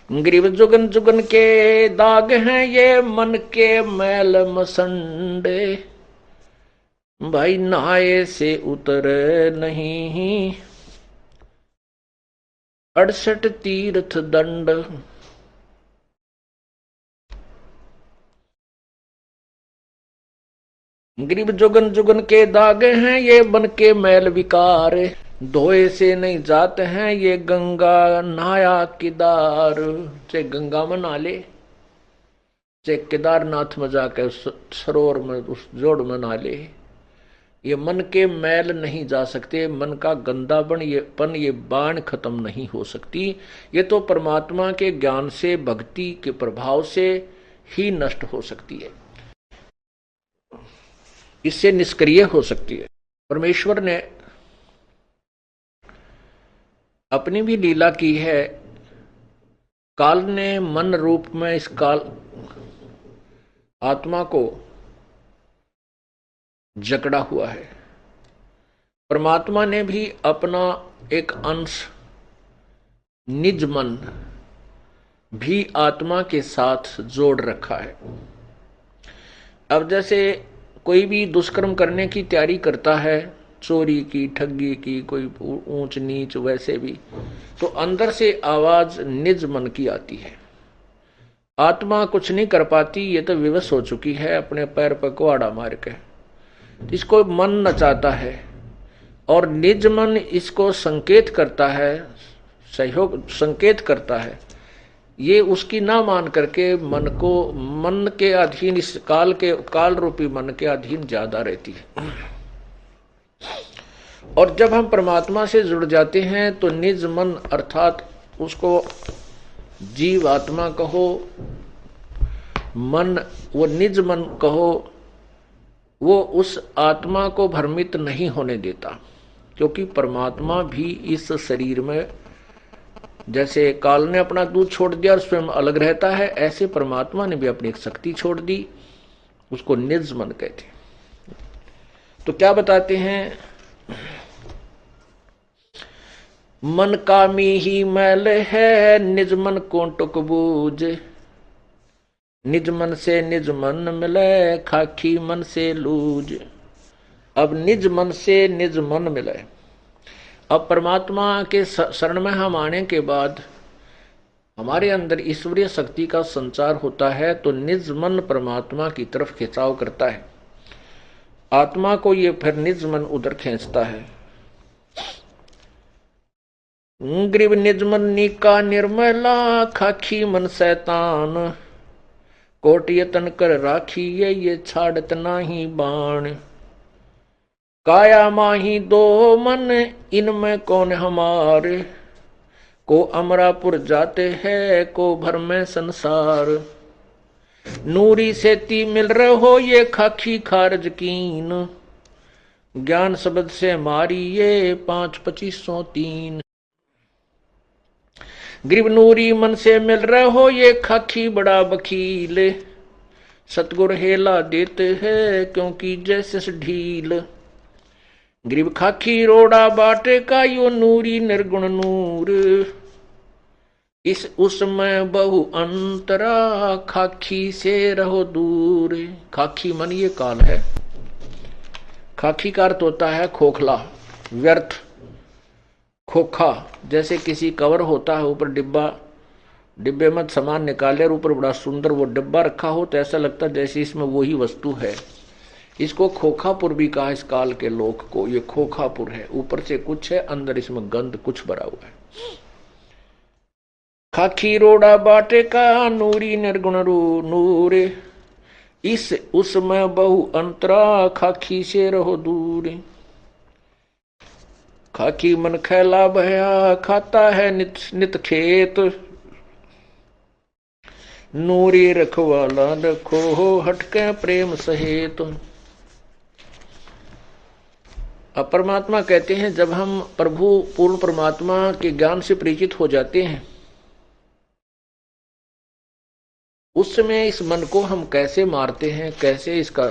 Grieve Jugan Jugan के दाग हैं ये मन के मैल मसंडे, भाई नहाए से उतर नहीं 68 तीर्थ दंड। ग्रीव जुगन जुगन के दाग हैं ये मन के मैल विकार, धोए से नहीं जाते हैं ये गंगा नहाया केदार। चाहे गंगा में नहा ले, चाहे केदारनाथ में जाकर उस सरोवर में उस जोड़ में नहा ले, ये मन के मैल नहीं जा सकते। मन का गंदापन ये बाण खत्म नहीं हो सकती। ये तो परमात्मा के ज्ञान से भक्ति के प्रभाव से ही नष्ट हो सकती है, इससे निष्क्रिय हो सकती है। परमेश्वर ने अपनी भी लीला की है। काल ने मन रूप में इस काल आत्मा को जकड़ा हुआ है। परमात्मा ने भी अपना एक अंश निज मन भी आत्मा के साथ जोड़ रखा है। अब जैसे कोई भी दुष्कर्म करने की तैयारी करता है, चोरी की, ठगी की, कोई ऊंच नीच, वैसे भी तो अंदर से आवाज निज मन की आती है। आत्मा कुछ नहीं कर पाती, ये तो विवश हो चुकी है अपने पैर पर कुहाड़ा मार के। इसको मन नचाता है और निज मन इसको संकेत करता है, सहयोग संकेत करता है। ये उसकी ना मान करके मन के अधीन, इस काल रूपी मन के अधीन ज्यादा रहती है। और जब हम परमात्मा से जुड़ जाते हैं तो निज मन अर्थात उसको जीव आत्मा कहो, मन, वो निज मन कहो, वो उस आत्मा को भ्रमित नहीं होने देता। क्योंकि परमात्मा भी इस शरीर में, जैसे काल ने अपना दूध छोड़ दिया और स्वयं अलग रहता है, ऐसे परमात्मा ने भी अपनी एक शक्ति छोड़ दी, उसको निज मन कहते हैं। तो क्या बताते हैं, मन कामी ही मैल है निज मन को टुक बूझ, निज मन से निज मन मिले खाकी मन से लूज। अब निज मन से निज मन मिले। अब परमात्मा के शरण में हम आने के बाद हमारे अंदर ईश्वरीय शक्ति का संचार होता है, तो निज मन परमात्मा की तरफ खिंचाव करता है। आत्मा को ये फिर निज मन उधर खींचता है। ग्रीव निज मन नीका निर्मला खाखी मन शैतान, कोट यतन कर राखी ये छाड़त नाही बाण। काया माही दो मन इनमें कौन हमारे, को अमरापुर जाते हैं को भर में संसार। नूरी से ती मिल रहे हो ये खाखी खारज कीन, ज्ञान शब्द से मारी ये 5-2503। ग्रीव नूरी मन से मिल रहे हो ये खाखी बड़ा वकील, सतगुर हेला देते हैं क्योंकि जैसे ढील। ग्रीव खाखी रोड़ा बाटे का यो नूरी निर्गुण नूर, इस उसमें बहु अंतरा खाखी से रहो दूर। खाखी मन ये काल है। खाखी का अर्थ होता है खोखला, व्यर्थ, खोखा। जैसे किसी कवर होता है, ऊपर डिब्बे में सामान निकाले और ऊपर बड़ा सुंदर वो डिब्बा रखा हो, तो ऐसा लगता है जैसे इसमें वही वस्तु है। इसको खोखापुर भी कहा इस काल के लोक को। ये खोखापुर है, ऊपर से कुछ है, अंदर इसमें गंध कुछ भरा हुआ है। खाखी रोड़ा बाटे का नूरी निर्गुण नूर, इस उसमें बहु अंतरा खाखी से रहो दूर। खाकी मन खैला भया खाता है नित नित खेत, नूरी रखवाला रखो हटके प्रेम सहेत। अब परमात्मा कहते हैं, जब हम प्रभु पूर्ण परमात्मा के ज्ञान से परिचित हो जाते हैं, उस समय इस मन को हम कैसे मारते हैं, कैसे इसका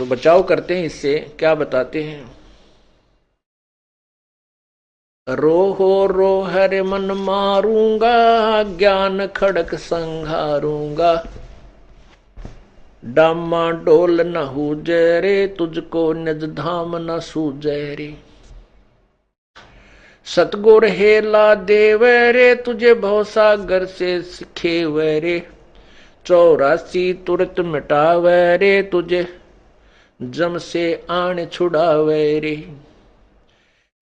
बचाव करते हैं, इससे क्या बताते हैं। रोहो रोह रे मन मारूंगा, ज्ञान खड़क संघारूंगा। डामा डोल न हुजे रे, तुझको निज धाम न सूझे रे। सतगुर हेला देवे रे, तुझे भवसागर से सिखेवे रे। 84 तुरत मिटावे रे, तुझे जम से आन छुड़ावे रे।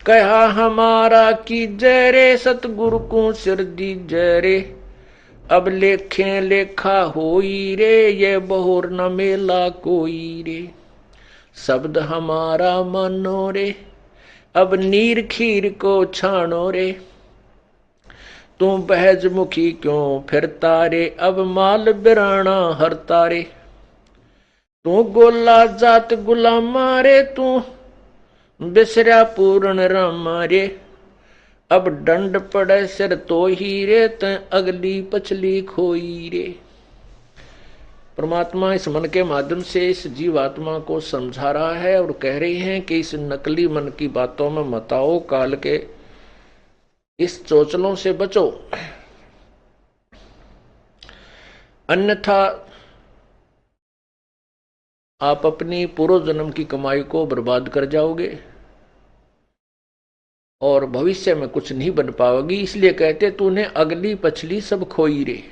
कहा हमारा की जय रे, सतगुरु को सिर दी जय रे। अब लेखे लेखा होई रे, ये बहुर न मेला कोई रे। शब्द हमारा मानो रे, अब नीर खीर को छानो रे। तू बहज मुखी क्यों फिरता रे, अब माल बिराना हरता रे। तू गोला जात गुलामा रे, तू बिसरा पूर्ण रामा रे। अब दंड पड़े सिर तो ही रे, त अगली पछली खोई रे। परमात्मा इस मन के माध्यम से इस जीवात्मा को समझा रहा है और कह रही हैं कि इस नकली मन की बातों में मत आओ, काल के इस चोचलों से बचो, अन्यथा आप अपनी पूर्व जन्म की कमाई को बर्बाद कर जाओगे और भविष्य में कुछ नहीं बन पाओगी। इसलिए कहते तूने अगली पछली सब खोई रे।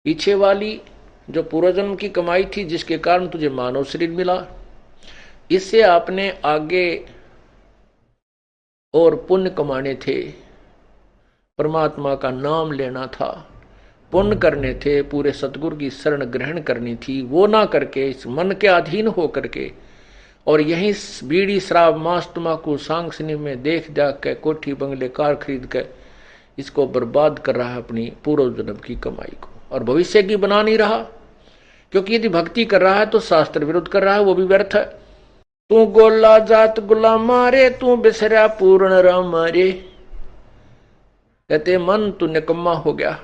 पीछे वाली जो पूर्वजन्म की कमाई थी, जिसके कारण तुझे मानव शरीर मिला, इससे आपने आगे और पुण्य कमाने थे, परमात्मा का नाम लेना था, पुण्य करने थे, पूरे सतगुरु की शरण ग्रहण करनी थी। वो ना करके इस मन के अधीन हो करके और यही बीड़ी शराब मांस तम्बाकू सांग सिनेमा में देख जाग के कोठी बंगले कार खरीद के इसको बर्बाद कर रहा है, अपनी पूर्व जन्म की कमाई को, और भविष्य की बना नहीं रहा। क्योंकि यदि भक्ति कर रहा है तो शास्त्र विरुद्ध कर रहा है, वो भी व्यर्थ है। तू गोला जात गुलामा रे, तू बिसरा पूर्ण रामा रे। कहते मन तू निकम्मा हो गया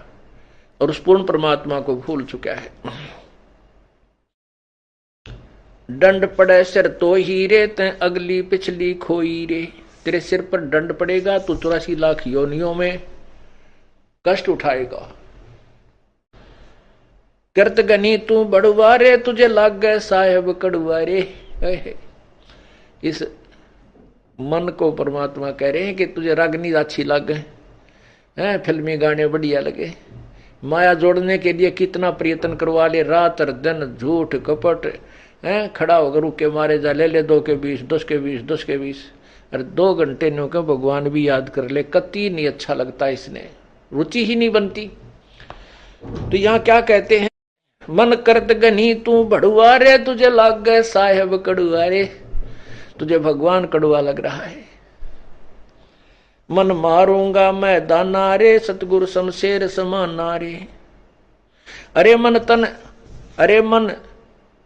और उस पूर्ण परमात्मा को भूल चुका है। दंड पड़े सिर तो ही रे, तै अगली पिछली खोई रे। तेरे सिर पर दंड पड़ेगा तो 84 लाख योनियों में कष्ट उठाएगा। करत गनी तू बड़ुआ रे, तुझे लाग गए साहेब कड़ुआ रे। इस मन को परमात्मा कह रहे हैं कि तुझे रागनी अच्छी लग गए, फिल्मी गाने बढ़िया लगे, माया जोड़ने के लिए कितना प्रयत्न करवा ले, रात और दिन झूठ कपट, खड़ा होकर रुके मारे जा, ले 2 के 20 10 के 20 10 के 20, अरे 2 घंटे नो के भगवान भी याद कर ले, कति नहीं अच्छा लगता, इसने रुचि ही नहीं बनती। तो यहाँ क्या कहते हैं, मन करत गनी तू बड़ुआ रे, तुझे लाग गए साहेब कड़ुआ रे। तुझे भगवान कड़ुआ लग रहा है। मन मारूंगा मैं दाना रे, सतगुरु शमशेर समाना रे। अरे मन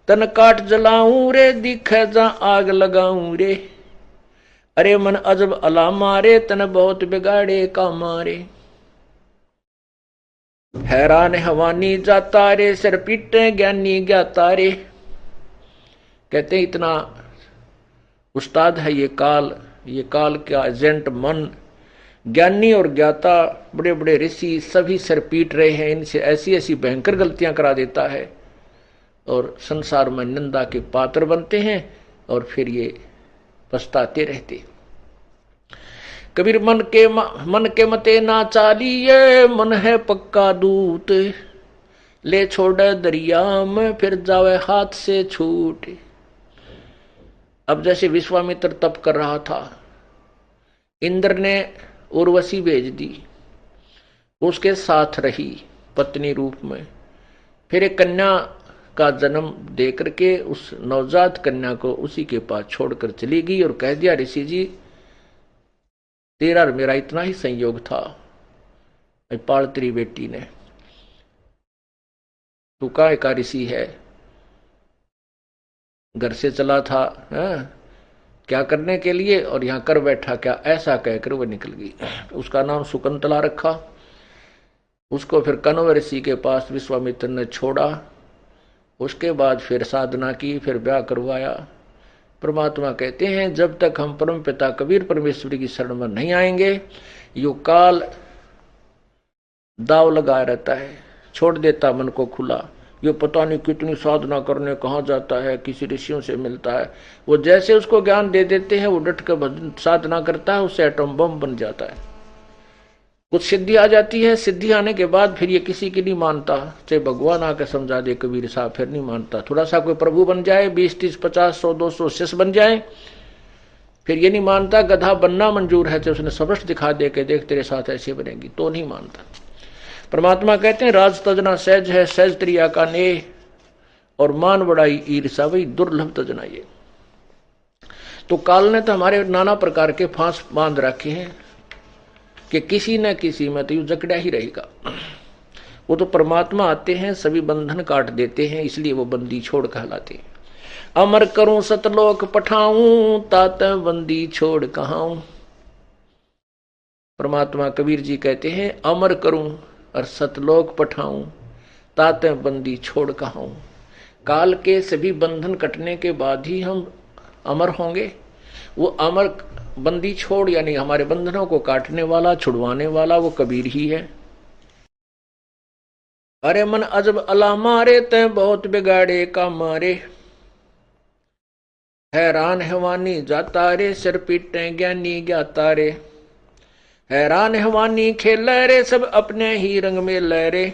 तन काट जलाऊं रे, दिखे जा आग लगाऊं रे। अरे मन अजब अलामा रे, तन बहुत बिगाड़े कामा रे। हैरान हवानी जाता रे, सिर पीटे ज्ञानी ज्ञाता रे। कहते इतना उस्ताद है ये काल का एजेंट मन। ज्ञानी और ज्ञाता बड़े बड़े ऋषि सभी सिर पीट रहे हैं, इनसे ऐसी ऐसी भयंकर गलतियां करा देता है और संसार में निंदा के पात्र बनते हैं और फिर ये पछताते रहते। कबीर मन के मते ना चालिए, मन है पक्का दूत, ले छोड़े दरिया में फिर जावे हाथ से छूट। अब जैसे विश्वामित्र तप कर रहा था, इंद्र ने उर्वशी भेज दी, उसके साथ रही पत्नी रूप में, फिर एक कन्या का जन्म दे करके उस नवजात कन्या को उसी के पास छोड़कर चली गई और कह दिया, ऋषि जी तेरा और मेरा इतना ही संयोग था, पाल तेरी बेटी ने, तू काय का ऋषि है, घर से चला था क्या करने के लिए और यहां कर बैठा क्या, ऐसा कहकर वह निकल गई। उसका नाम सुकंतला रखा। उसको फिर कण्व ऋषि के पास विश्वामित्र ने छोड़ा। उसके बाद फिर साधना की, फिर ब्याह करवाया, परमात्मा कहते हैं जब तक हम परम पिता कबीर परमेश्वर की शरण में नहीं आएंगे, यो काल दाव लगाया रहता है, छोड़ देता मन को खुला। यो पता नहीं कितनी साधना करने कहाँ जाता है, किसी ऋषियों से मिलता है, वो जैसे उसको ज्ञान दे देते हैं वो डट कर साधना करता है, उससे एटम बम बन जाता है। कुछ सिद्धि आ जाती है, सिद्धि आने के बाद फिर ये किसी की नहीं मानता, चाहे भगवान आकर समझा दे कबीर साहब, फिर नहीं मानता। थोड़ा सा कोई प्रभु बन जाए, 20 30 50 100 200 शिष्य बन जाए, फिर ये नहीं मानता। गधा बनना मंजूर है, चाहे उसने सबरस्त दिखा दे के देख तेरे साथ ऐसे बनेगी, तो नहीं मानता। परमात्मा कहते हैं राज तजना सहज है, सहज त्रिया का नेह, और मान बड़ाई ईर्षा वही दुर्लभ तजना ये। तो काल ने तो हमारे नाना प्रकार के फांस बांध रखे हैं कि किसी न किसी में तो यू जकड़ा ही रहेगा। वो तो परमात्मा आते हैं, सभी बंधन काट देते हैं, इसलिए वो बंदी छोड़ कहलाते हैं। अमर करूं सतलोक पठाऊं, तात बंदी छोड़ कहाऊं। परमात्मा कबीर जी कहते हैं अमर करूं और सतलोक पठाऊं, तात बंदी छोड़ कहाऊं। काल के सभी बंधन कटने के बाद ही हम अमर होंगे। वो अमर बंदी छोड़ यानी हमारे बंधनों को काटने वाला, छुड़वाने वाला वो कबीर ही है। अरे मन अजब अला मारे, तय बहुत बिगाड़े का मारे, हैरान हैवानी जाता रे, सिर पीटे ज्ञानी ज्ञाता रे। हैरान हैवानी खेल रे, सब अपने ही रंग में ले रे,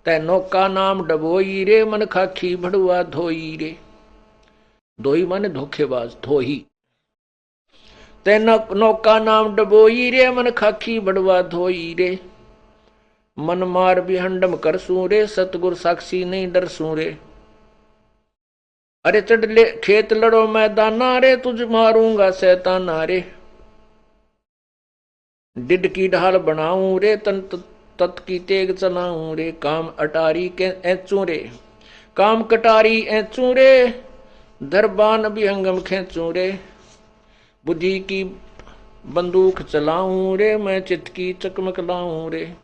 तय नौका नाम डबोई रे, मन खाखी भड़ुआ धोई रे। धोई माने धोखेबाज, धोही। तै नौका नाम डबोई रे, मन खाखी भड़ुआ धोई रे। मन मार बिहंडम कर सू रे, सतगुर साक्षी नहीं डर सू रे। अरे चढ़ ले खेत लड़ो मैदाना रे, तुझ मारूंगा शैताना रे। डिड की ढाल बनाऊं रे, तन तत् की तेग चलाऊं रे। काम अटारी के ऐचू रे, काम कटारी ऐचू रे, दरबान बिहंगम खेचू रे। बुद्धि की बंदूक चलाऊं रे, मैं चित की चकमक लाऊं रे।